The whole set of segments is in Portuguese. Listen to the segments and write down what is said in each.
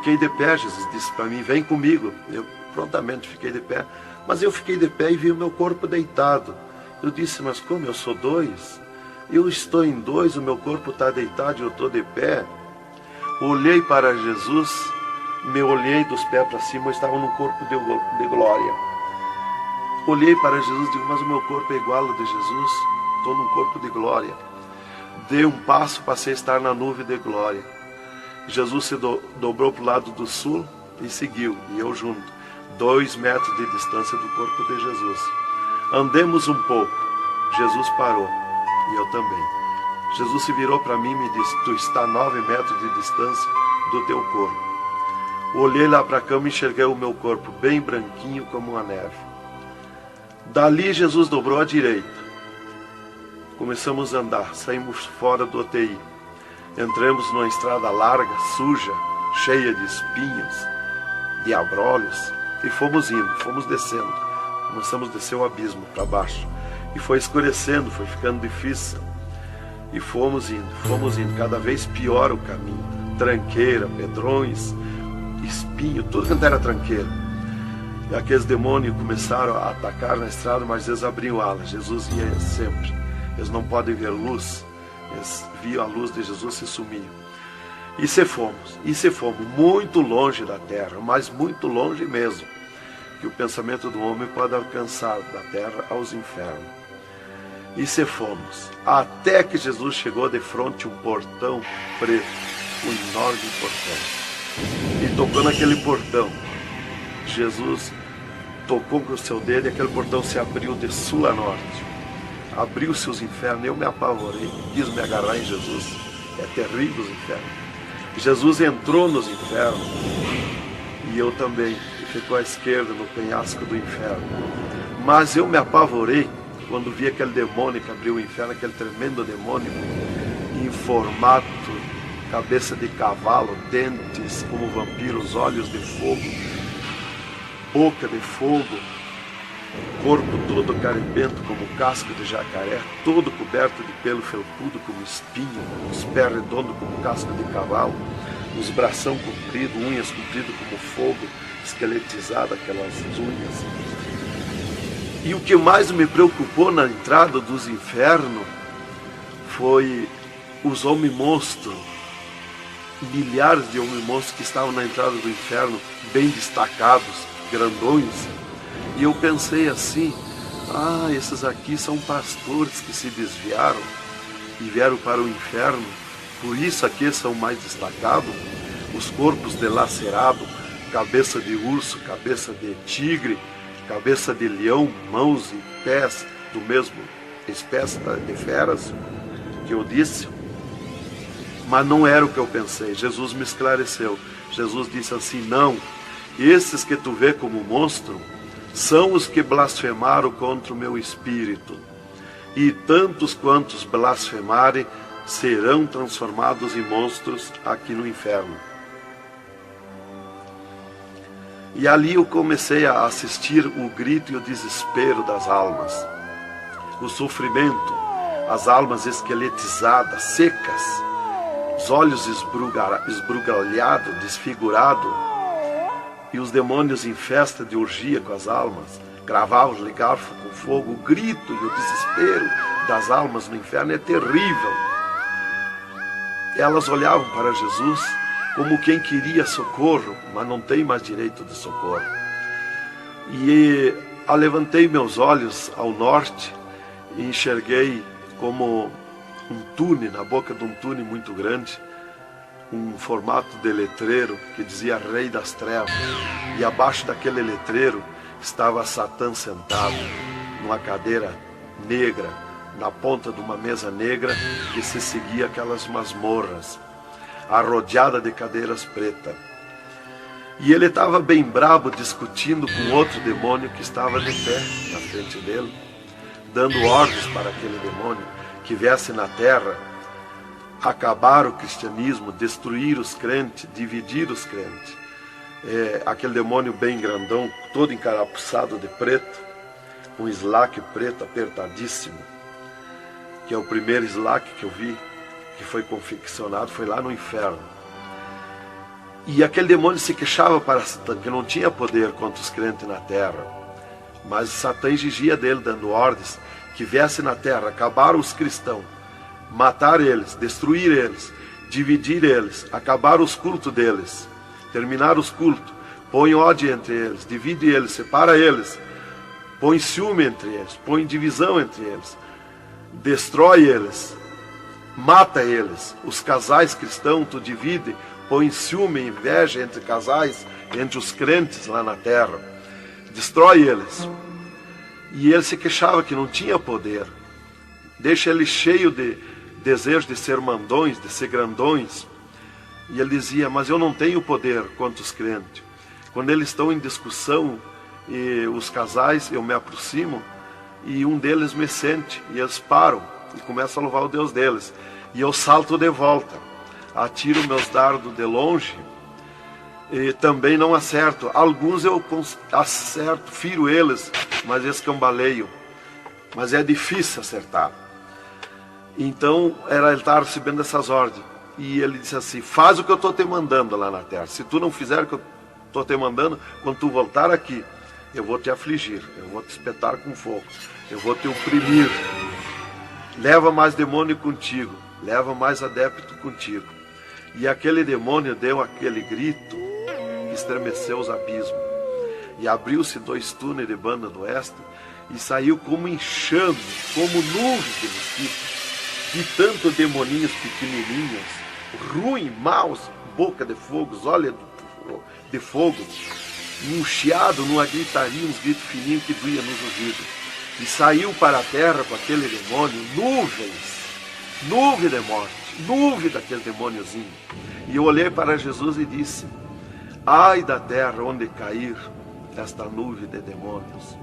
fiquei de pé. Jesus disse para mim, vem comigo. Eu prontamente fiquei de pé. Mas eu fiquei de pé e vi o meu corpo deitado. Eu disse, mas como eu sou dois? Eu estou em dois, o meu corpo está deitado e eu estou de pé. Olhei para Jesus, me olhei dos pés para cima, eu estava num corpo de glória. Olhei para Jesus e digo, mas o meu corpo é igual ao de Jesus, estou num corpo de glória. Dei um passo, passei a estar na nuvem de glória. Jesus se dobrou para o lado do sul e seguiu, e eu junto. 2 metros de distância do corpo de Jesus. Andemos um pouco. Jesus parou, e eu também. Jesus se virou para mim e me disse, tu está a 9 metros de distância do teu corpo. Olhei lá para a cama e enxerguei o meu corpo bem branquinho como a neve. Dali Jesus dobrou à direita. Começamos a andar, saímos fora do UTI. Entramos numa estrada larga, suja, cheia de espinhos, de abrolhos, e fomos indo, fomos descendo. Começamos a descer o abismo para baixo. E foi escurecendo, foi ficando difícil. E fomos indo, cada vez pior o caminho. Tranqueira, pedrões, espinho, tudo quanto era tranqueira. E aqueles demônios começaram a atacar na estrada, mas eles abriam alas. Jesus ia sempre. Eles não podem ver luz. Eles viam a luz de Jesus e sumiam. E se fomos muito longe da terra, mas muito longe mesmo, que o pensamento do homem pode alcançar da terra aos infernos. E se fomos, até que Jesus chegou de frente um portão preto, um enorme portão. E tocou naquele portão. Jesus tocou com o seu dedo e aquele portão se abriu de sul a norte. Abriu-se os infernos, eu me apavorei, quis me agarrar em Jesus. É terrível os infernos. Jesus entrou nos infernos e eu também, e ficou à esquerda no penhasco do inferno. Mas eu me apavorei quando vi aquele demônio que abriu o inferno, aquele tremendo demônio em formato, cabeça de cavalo, dentes como vampiros, olhos de fogo, boca de fogo, corpo todo carimbento como casco de jacaré, todo coberto de pelo felpudo como espinho, os pés redondos como casco de cavalo, os bração compridos, unhas compridas como fogo, esqueletizado aquelas unhas. E o que mais me preocupou na entrada dos infernos foi os homens-monstros, milhares de homens-monstros que estavam na entrada do inferno, bem destacados, grandões. E eu pensei assim, esses aqui são pastores que se desviaram e vieram para o inferno, por isso aqui são mais destacados, os corpos dilacerados, cabeça de urso, cabeça de tigre, cabeça de leão, mãos e pés do mesmo espécie de feras que eu disse. Mas não era o que eu pensei. Jesus me esclareceu. Jesus disse assim, não, esses que tu vê como monstro são os que blasfemaram contra o meu espírito, e tantos quantos blasfemarem serão transformados em monstros aqui no inferno. E ali eu comecei a assistir o grito e o desespero das almas, o sofrimento, as almas esqueletizadas, secas, os olhos esbugalhados, desfigurados, e os demônios em festa de orgia com as almas, cravavam de garfo com fogo. O grito e o desespero das almas no inferno é terrível. Elas olhavam para Jesus como quem queria socorro, mas não tem mais direito de socorro. E levantei meus olhos ao norte e enxerguei como um túnel, na boca de um túnel muito grande, um formato de letreiro que dizia Rei das Trevas, e abaixo daquele letreiro estava Satã sentado numa cadeira negra, na ponta de uma mesa negra que se seguia aquelas masmorras, arrodeada de cadeiras pretas. E ele estava bem brabo discutindo com outro demônio que estava de pé na frente dele, dando ordens para aquele demônio que viesse na terra acabar o cristianismo, destruir os crentes, dividir os crentes. Aquele demônio bem grandão, todo encarapuçado de preto, um slack preto apertadíssimo, que é o primeiro slack que eu vi, que foi confeccionado, foi lá no inferno. E aquele demônio se queixava para Satã, que não tinha poder contra os crentes na terra. Mas Satã exigia dele, dando ordens, que viesse na terra, acabar os cristãos, matar eles, destruir eles, dividir eles, acabar os cultos deles, terminar os cultos, põe ódio entre eles, divide eles, separa eles, põe ciúme entre eles, põe divisão entre eles, destrói eles, mata eles. Os casais cristãos tu divide, põe ciúme e inveja entre casais, entre os crentes lá na terra, destrói eles. E ele se queixava que não tinha poder, deixa ele cheio de desejo de ser mandões, de ser grandões. E ele dizia, mas eu não tenho poder contra os crentes. Quando eles estão em discussão, e os casais, eu me aproximo, e um deles me sente, e eles param, e começam a louvar o Deus deles. E eu salto de volta, atiro meus dardos de longe, e também não acerto. Alguns eu acerto, firo eles, mas escambaleio. Mas é difícil acertar. Então, ele estava recebendo essas ordens. E ele disse assim, faz o que eu estou te mandando lá na terra. Se tu não fizer o que eu estou te mandando, quando tu voltar aqui, eu vou te afligir, eu vou te espetar com fogo, eu vou te oprimir. Leva mais demônio contigo, leva mais adepto contigo. E aquele demônio deu aquele grito que estremeceu os abismos. E abriu-se 2 túneis de banda do oeste e saiu como enxame, como nuvens de mosquitos, de tanto demoninhos pequenininhos, ruins, maus, boca de fogo, olhos de fogo, num chiado, numa gritaria, uns gritos fininhos que doía nos ouvidos. E saiu para a terra com aquele demônio, nuvem de morte, nuvem daquele demôniozinho. E eu olhei para Jesus e disse, ai da terra onde cair esta nuvem de demônios.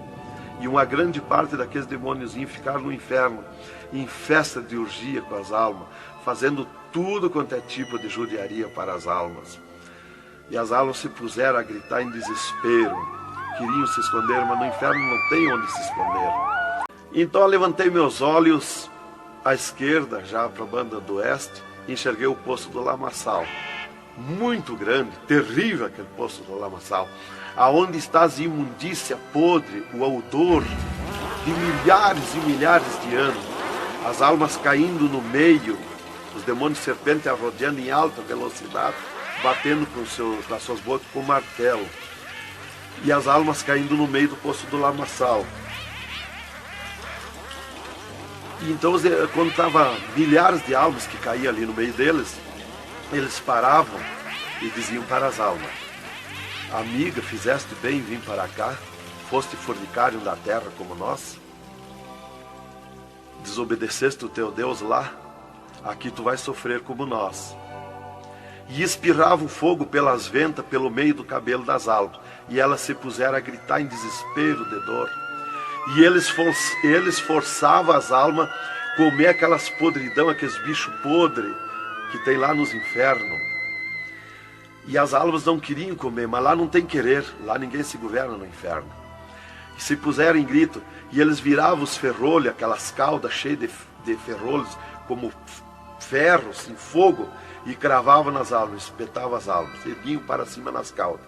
E uma grande parte daqueles demôniozinhos ficaram no inferno, em festa de orgia com as almas, fazendo tudo quanto é tipo de judiaria para as almas. E as almas se puseram a gritar em desespero, queriam se esconder, mas no inferno não tem onde se esconder. Então eu levantei meus olhos à esquerda, já para a banda do oeste, e enxerguei o poço do lamaçal. Muito grande, terrível aquele poço do lamaçal, aonde está a imundícia podre, o odor de milhares e milhares de anos, as almas caindo no meio, os demônios serpentes rodeando em alta velocidade, batendo com as suas bocas com martelo, e as almas caindo no meio do poço do lamaçal. E então, quando estava milhares de almas que caíam ali no meio deles, eles paravam e diziam para as almas, amiga, fizeste bem em vir para cá, foste fornicário da terra como nós, desobedeceste o teu Deus lá, aqui tu vais sofrer como nós. E espirrava o fogo pelas ventas, pelo meio do cabelo das almas, e elas se puseram a gritar em desespero de dor. E eles forçavam as almas a comer aquelas podridão, aqueles bichos podres que tem lá nos infernos. E as almas não queriam comer, mas lá não tem querer, lá ninguém se governa no inferno. E se puseram em grito, e eles viravam os ferrolhos, aquelas caudas cheias de ferrolhos, como ferros em fogo, e cravavam nas almas, espetavam as almas, erguiam para cima nas caudas,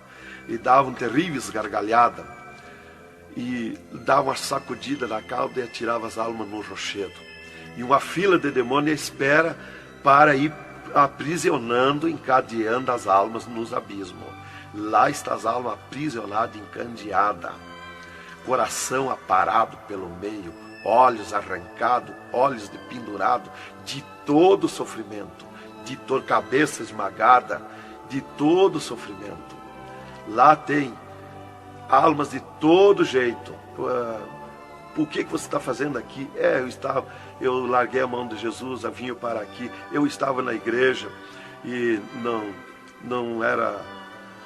e davam terríveis gargalhadas, e davam uma sacudida na cauda e atiravam as almas no rochedo. E uma fila de demônios espera para ir aprisionando, encadeando as almas nos abismos. Lá está as almas aprisionadas, encandeadas, coração aparado pelo meio, olhos arrancados, olhos de pendurado, de todo sofrimento, de toda cabeça esmagada, de todo sofrimento. Lá tem almas de todo jeito. O que você está fazendo aqui? Eu larguei a mão de Jesus, eu vim para aqui. Eu estava na igreja e não era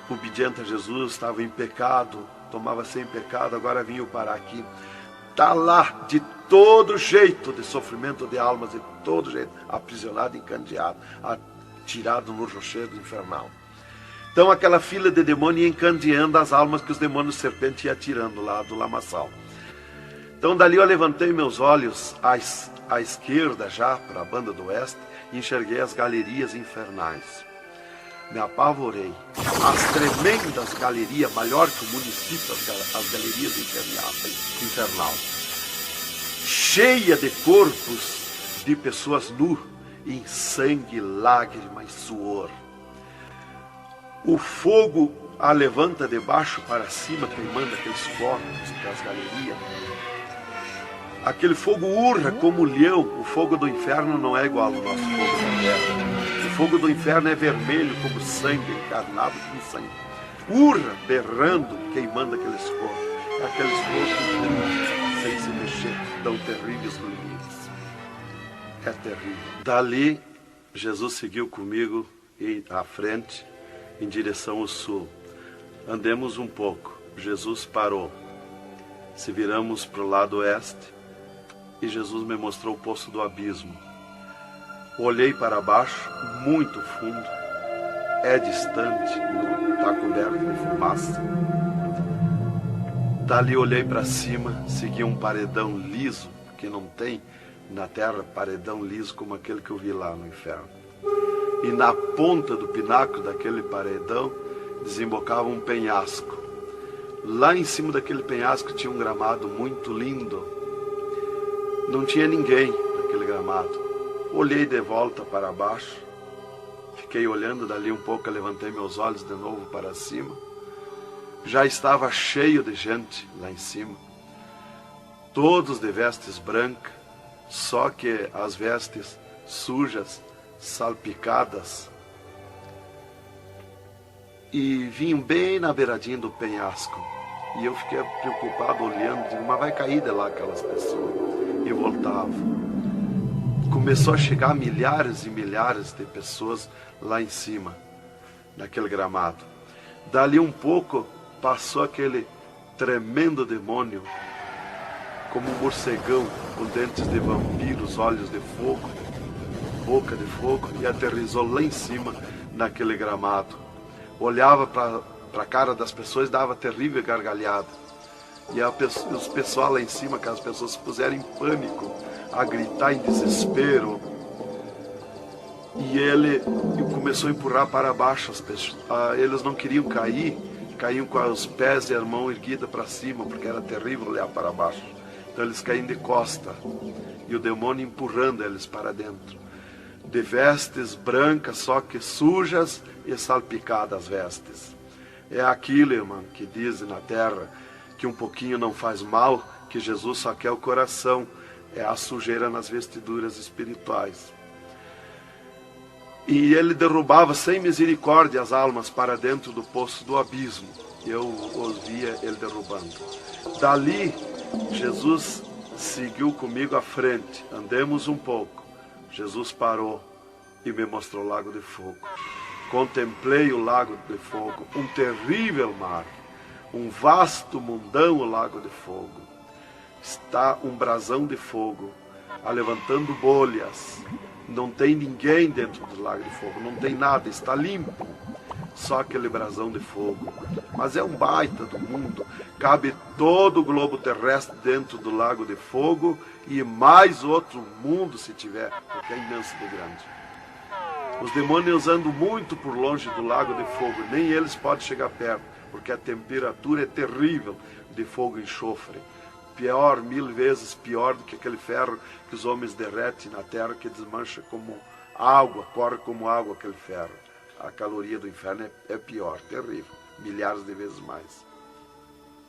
obediente a Jesus, estava em pecado, tomava sem pecado, agora vim para aqui. Está lá de todo jeito de sofrimento de almas, de todo jeito, aprisionado, encandeado, atirado no rochedo infernal. Então aquela fila de demônios ia encandeando as almas que os demônios serpentes iam atirando lá do lamaçal. Então dali eu levantei meus olhos à esquerda já, para a banda do oeste, e enxerguei as galerias infernais. me apavorei. As tremendas galerias, maior que o município, as galerias infernal, cheia de corpos de pessoas nu, em sangue, lágrimas, suor. O fogo a levanta de baixo para cima, queimando aqueles corpos das galerias. Aquele fogo urra como leão. O fogo do inferno não é igual ao nosso fogo da terra. O fogo do inferno é vermelho como sangue, encarnado como sangue. Urra, berrando, queimando aqueles corpos. Aqueles corpos sem se mexer, tão terríveis ruínas. É terrível. Dali, Jesus seguiu comigo à frente, em direção ao sul. Andemos um pouco. Jesus parou. Se viramos para o lado oeste, e Jesus me mostrou o poço do abismo. Olhei para baixo, muito fundo, é distante, está coberto de fumaça. Dali olhei para cima, segui um paredão liso, que não tem na terra paredão liso como aquele que eu vi lá no inferno. E na ponta do pináculo daquele paredão desembocava um penhasco. Lá em cima daquele penhasco tinha um gramado muito lindo. Não tinha ninguém naquele gramado. Olhei de volta para baixo, fiquei olhando dali um pouco, levantei meus olhos de novo para cima. Já estava cheio de gente lá em cima, todos de vestes brancas, só que as vestes sujas, salpicadas, e vinham bem na beiradinha do penhasco. E eu fiquei preocupado olhando, digo, mas vai cair de lá aquelas pessoas. E voltava. Começou a chegar milhares e milhares de pessoas lá em cima, naquele gramado. Dali um pouco, passou aquele tremendo demônio, como um morcegão, com dentes de vampiros, olhos de fogo, boca de fogo, e aterrissou lá em cima, naquele gramado. Olhava para a cara das pessoas, dava terrível gargalhada. E os pessoal lá em cima, aquelas pessoas se puseram em pânico, a gritar em desespero. E ele começou a empurrar para baixo as pessoas. Eles não queriam cair, caíam com os pés e a mão erguida para cima, porque era terrível olhar para baixo. Então eles caíam de costa, e o demônio empurrando eles para dentro. De vestes brancas, só que sujas e salpicadas as vestes. É aquilo, irmão, que dizem na terra, que um pouquinho não faz mal, que Jesus só quer o coração, é a sujeira nas vestiduras espirituais. E ele derrubava sem misericórdia as almas para dentro do poço do abismo. Eu os via ele derrubando. Dali, Jesus seguiu comigo à frente, andemos um pouco. Jesus parou e me mostrou o lago de fogo. Contemplei o lago de fogo, um terrível mar. Um vasto mundão, o lago de fogo. Está um brasão de fogo, levantando bolhas. Não tem ninguém dentro do lago de fogo, não tem nada, está limpo. Só aquele brasão de fogo. Mas é um baita do mundo. Cabe todo o globo terrestre dentro do lago de fogo e mais outro mundo se tiver, porque é imenso de grande. Os demônios andam muito por longe do lago de fogo, nem eles podem chegar perto, porque a temperatura é terrível de fogo e enxofre. Pior, 1000 vezes pior do que aquele ferro que os homens derretem na terra, que desmancha como água, corre como água aquele ferro. A caloria do inferno é pior, terrível, milhares de vezes mais.